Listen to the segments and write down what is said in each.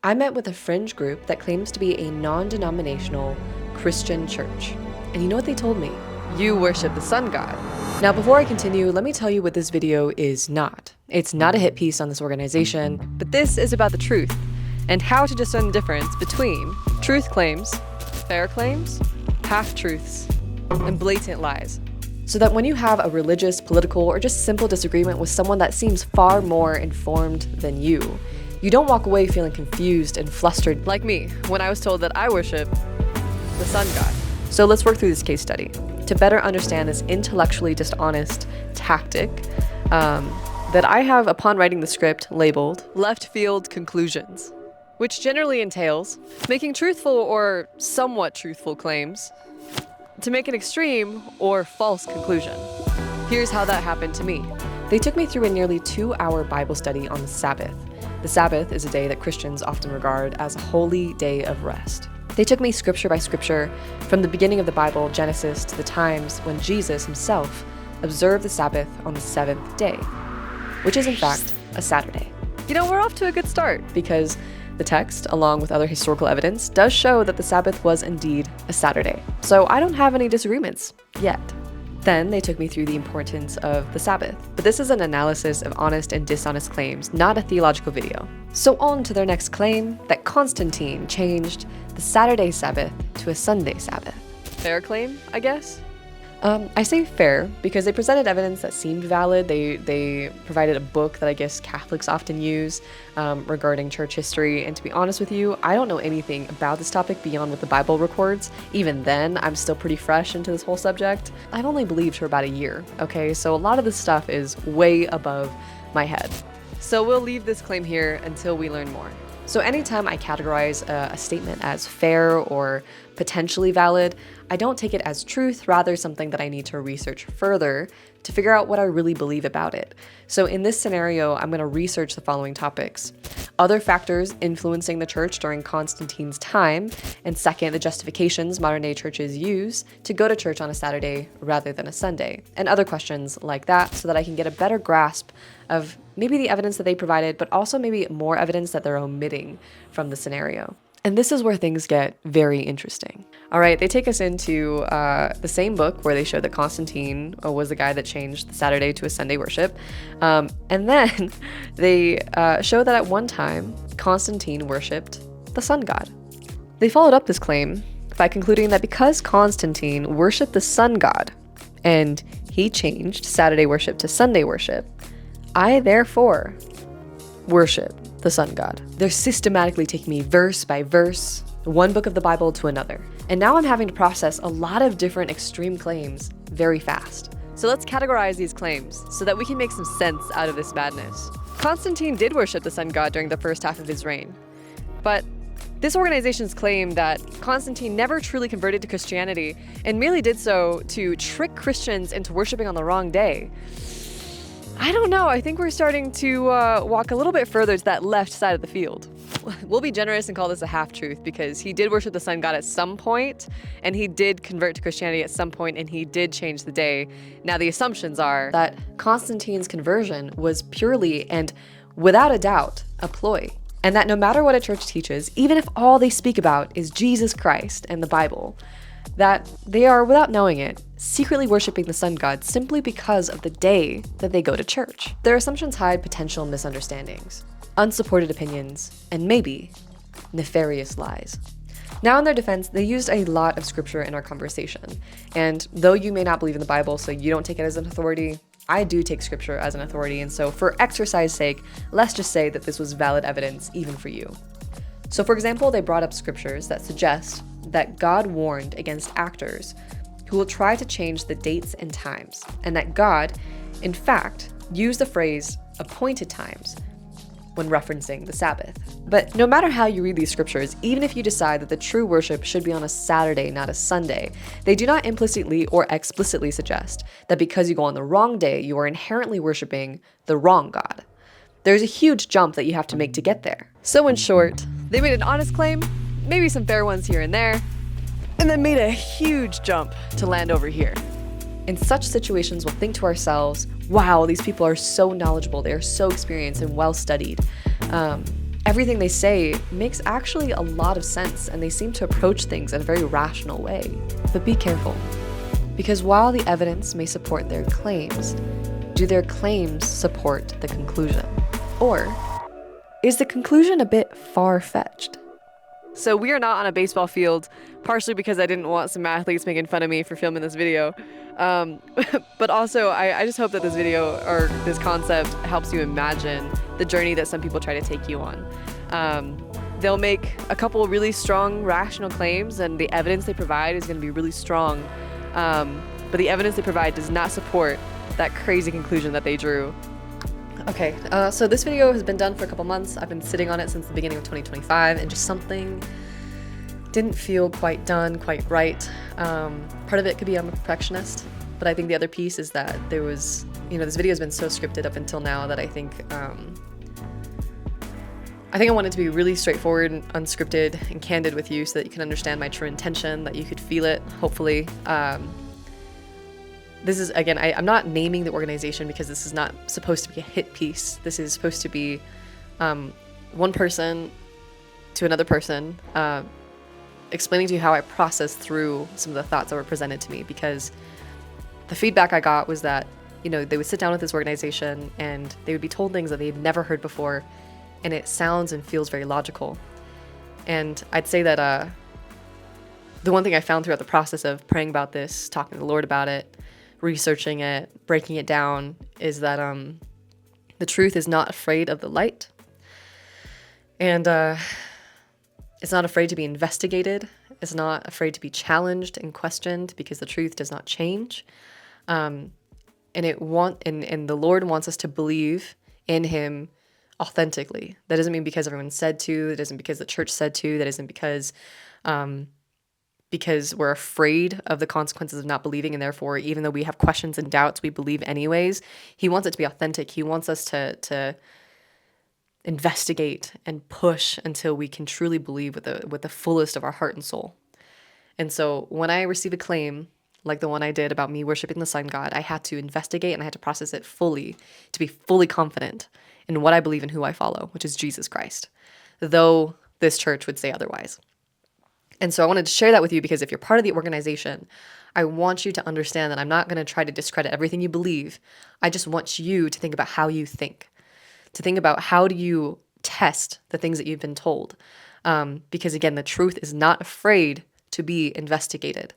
I met with a fringe group that claims to be a non-denominational Christian church. And you know what they told me? You worship the sun god. Now, before I continue, let me tell you what this video is not. It's not a hit piece on this organization, but this is about the truth and how to discern the difference between truth claims, fair claims, half-truths, and blatant lies. So that when you have a religious, political, or just simple disagreement with someone that seems far more informed than you don't walk away feeling confused and flustered like me when I was told that I worship the sun god. So let's work through this case study to better understand this intellectually dishonest tactic that I have upon writing the script labeled left field conclusions, which generally entails making truthful or somewhat truthful claims to make an extreme or false conclusion. Here's how that happened to me. They took me through a nearly 2-hour Bible study on the Sabbath. The Sabbath is a day that Christians often regard as a holy day of rest. They took me scripture by scripture from the beginning of the Bible, Genesis, to the times when Jesus himself observed the Sabbath on the 7th day, which is in fact a Saturday. You know, we're off to a good start because the text, along with other historical evidence, does show that the Sabbath was indeed a Saturday. So I don't have any disagreements yet. Then they took me through the importance of the Sabbath. But this is an analysis of honest and dishonest claims, not a theological video. So on to their next claim, that Constantine changed the Saturday Sabbath to a Sunday Sabbath. Fair claim, I guess? I say fair because they presented evidence that seemed valid. They provided a book that I guess Catholics often use regarding church history. And to be honest with you, I don't know anything about this topic beyond what the Bible records. Even then, I'm still pretty fresh into this whole subject. I've only believed for about a year, okay? So a lot of this stuff is way above my head. So we'll leave this claim here until we learn more. So anytime I categorize a statement as fair or potentially valid, I don't take it as truth, rather something that I need to research further to figure out what I really believe about it. So in this scenario, I'm going to research the following topics: other factors influencing the church during Constantine's time, and second, the justifications modern-day churches use to go to church on a Saturday rather than a Sunday, and other questions like that so that I can get a better grasp of maybe the evidence that they provided, but also maybe more evidence that they're omitting from the scenario. And this is where things get very interesting. All right, they take us into the same book where they show that Constantine was the guy that changed the Saturday to a Sunday worship. And then they show that at one time, Constantine worshipped the sun god. They followed up this claim by concluding that because Constantine worshipped the sun god and he changed Saturday worship to Sunday worship, I therefore worship the sun god. They're systematically taking me verse by verse, one book of the Bible to another. And now I'm having to process a lot of different extreme claims very fast. So let's categorize these claims so that we can make some sense out of this madness. Constantine did worship the sun god during the first half of his reign. But this organization's claim that Constantine never truly converted to Christianity and merely did so to trick Christians into worshiping on the wrong day, I don't know. I think we're starting to walk a little bit further to that left side of the field. We'll be generous and call this a half-truth because he did worship the sun god at some point, and he did convert to Christianity at some point, and he did change the day. Now, the assumptions are that Constantine's conversion was purely and without a doubt a ploy, and that no matter what a church teaches, even if all they speak about is Jesus Christ and the Bible, that they are, without knowing it, secretly worshiping the sun god simply because of the day that they go to church. Their assumptions hide potential misunderstandings, unsupported opinions, and maybe nefarious lies. Now, in their defense, they used a lot of scripture in our conversation. And though you may not believe in the Bible, so you don't take it as an authority, I do take scripture as an authority. And so for exercise sake, let's just say that this was valid evidence even for you. So for example, they brought up scriptures that suggest that God warned against actors who will try to change the dates and times, and that God, in fact, used the phrase appointed times when referencing the Sabbath. But no matter how you read these scriptures, even if you decide that the true worship should be on a Saturday, not a Sunday, they do not implicitly or explicitly suggest that because you go on the wrong day, you are inherently worshiping the wrong God. There's a huge jump that you have to make to get there. So in short, they made an honest claim, maybe some fair ones here and there, and then made a huge jump to land over here. In such situations, we'll think to ourselves, wow, these people are so knowledgeable, they are so experienced and well-studied. everything they say makes actually a lot of sense, and they seem to approach things in a very rational way. But be careful, because while the evidence may support their claims, do their claims support the conclusion? Or is the conclusion a bit far-fetched? So we are not on a baseball field, partially because I didn't want some athletes making fun of me for filming this video. But also, I just hope that this video or this concept helps you imagine the journey that some people try to take you on. They'll make a couple really strong, rational claims, and the evidence they provide is going to be really strong. But the evidence they provide does not support that crazy conclusion that they drew. Okay, so this video has been done for a couple months. I've been sitting on it since the beginning of 2025, and just something didn't feel quite done, quite right. Part of it could be I'm a perfectionist, but I think the other piece is that there was, this video has been so scripted up until now that I think I want it to be really straightforward and unscripted and candid with you so that you can understand my true intention, that you could feel it, hopefully. This is, again, I'm not naming the organization because this is not supposed to be a hit piece. This is supposed to be one person to another person explaining to you how I processed through some of the thoughts that were presented to me, because the feedback I got was that, they would sit down with this organization and they would be told things that they'd never heard before, and it sounds and feels very logical. And I'd say that the one thing I found throughout the process of praying about this, talking to the Lord about it, researching it, breaking it down, is that the truth is not afraid of the light, and it's not afraid to be investigated. It's not afraid to be challenged and questioned, because the truth does not change. And the Lord wants us to believe in Him authentically. That doesn't mean because everyone said to. That isn't because the church said to. That isn't because we're afraid of the consequences of not believing, and therefore, even though we have questions and doubts, we believe anyways. He wants it to be authentic. He wants us to investigate and push until we can truly believe with the fullest of our heart and soul. And so when I receive a claim like the one I did about me worshiping the sun god, I had to investigate and I had to process it fully to be fully confident in what I believe and who I follow, which is Jesus Christ, though this church would say otherwise. And so I wanted to share that with you, because if you're part of the organization, I want you to understand that I'm not going to try to discredit everything you believe. I just want you to think about how you think, to think about how do you test the things that you've been told. Because again, the truth is not afraid to be investigated.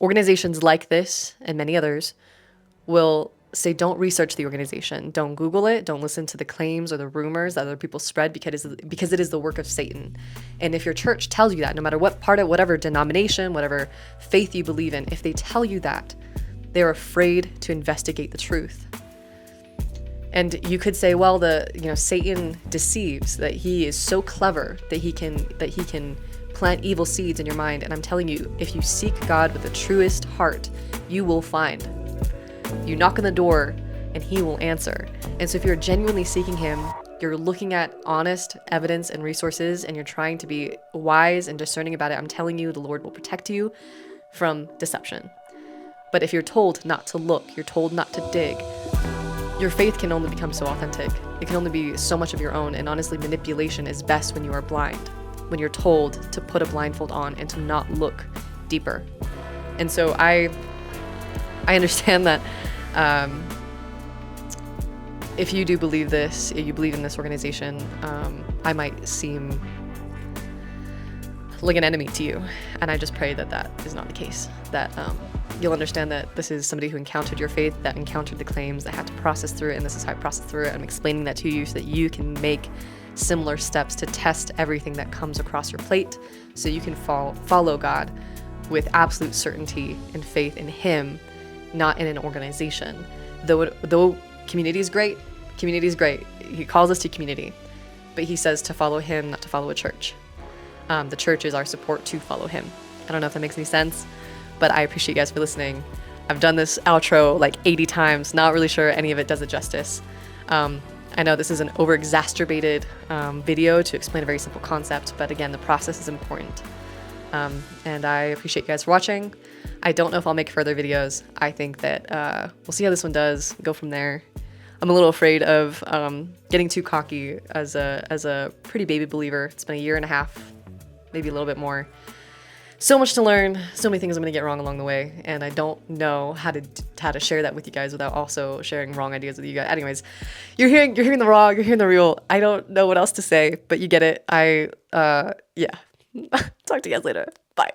Organizations like this and many others will say, don't research the organization, don't Google it, don't listen to the claims or the rumors that other people spread, because it is the work of Satan. And if your church tells you that, no matter what part of whatever denomination, whatever faith you believe in, if they tell you that, they're afraid to investigate the truth. And you could say, well, Satan deceives, that he is so clever that he can plant evil seeds in your mind. And I'm telling you, if you seek God with the truest heart, you will find. You knock on the door and He will answer. And so if you're genuinely seeking Him, you're looking at honest evidence and resources, and you're trying to be wise and discerning about it, I'm telling you, the Lord will protect you from deception. But if you're told not to look, you're told not to dig, your faith can only become so authentic. It can only be so much of your own. And honestly, manipulation is best when you are blind, when you're told to put a blindfold on and to not look deeper. And so I understand that if you do believe this, if you believe in this organization, I might seem like an enemy to you. And I just pray that that is not the case, that you'll understand that this is somebody who encountered your faith, that encountered the claims, that had to process through it, and this is how I process through it. I'm explaining that to you so that you can make similar steps to test everything that comes across your plate, so you can follow God with absolute certainty and faith in Him, not in an organization. Though community is great, He calls us to community, but He says to follow Him, not to follow a church. The church is our support to follow Him. I don't know if that makes any sense, but I appreciate you guys for listening. I've done this outro like 80 times, not really sure any of it does it justice. I know this is an over-exacerbated video to explain a very simple concept, but again, the process is important. And I appreciate you guys for watching. I don't know if I'll make further videos. I think that we'll see how this one does, go from there. I'm a little afraid of getting too cocky as a pretty baby believer. It's been a year and a half, maybe a little bit more. So much to learn, so many things I'm gonna get wrong along the way, and I don't know how to share that with you guys without also sharing wrong ideas with you guys. Anyways, you're hearing the raw, you're hearing the real. I don't know what else to say, but you get it. Yeah. Talk to you guys later. Bye.